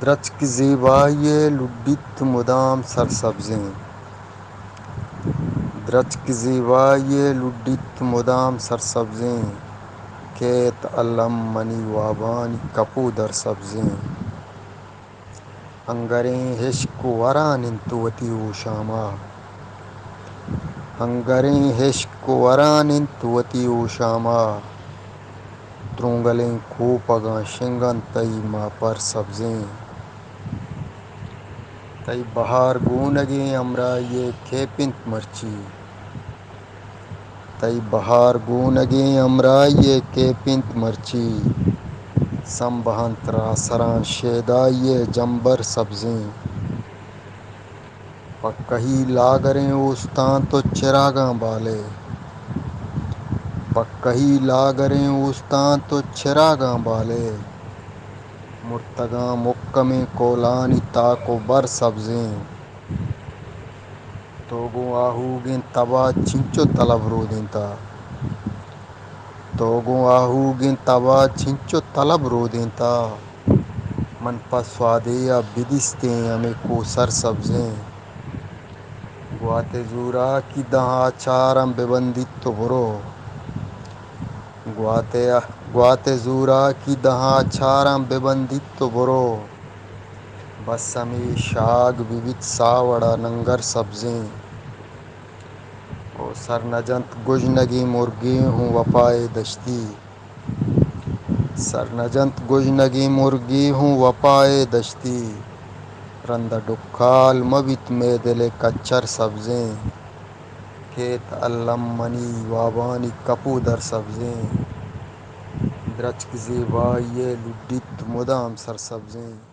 درچک زیبایی لڈت مدام سرسبزیں، درچک زیبایی لڈت مدام سرسبزیں، کیت علم منی وابانی کپو در سبزیں، انگریں عشق وران انتوتی و شامہ، انگریں عشق وران انتوتی و شامہ، ترونگلیں کوپگاں شنگن تئی ما پر سبزیں، تئی بہار گونگیں امرائی کیپنت مرچی، تئی بہار گونگیں امرائی کیپنت مرچی، سم بہنت را سراں شیدائی جمبر سبزیں، پکہی لاگریں اوستاں تو چراغاں بالے، پکہی لاگریں اوستاں تو چراغاں بالے، مرتگاں مکمیں کولانی تاک و بر سبزیں، توگوں آہوگیں تبا چنچو طلب رودیں تا، توگوں آہوگیں تبا چنچو طلب رودیں تا، من پسوادیا بدستیں ہمیں کو سر سبزیں، گوات زورا کی دہاں چارم ببندت تو برو، گوات زورا کی دہاں چارم ببندت تو برو، بس ہمیں شاگ ببت ساوڑا ننگر سبزیں، کو سر نجنت گجنگی مرگی ہوں وپائے دشتی، سرنجنت گجنگی مرگی ہوں وپائے دشتی، رندہ ڈکھال مبت میں دل کچر سبزیں، کیت علم منی وابانی کپو در سبزیں، درچک زیبایی لڈت مدام سرسبزیں۔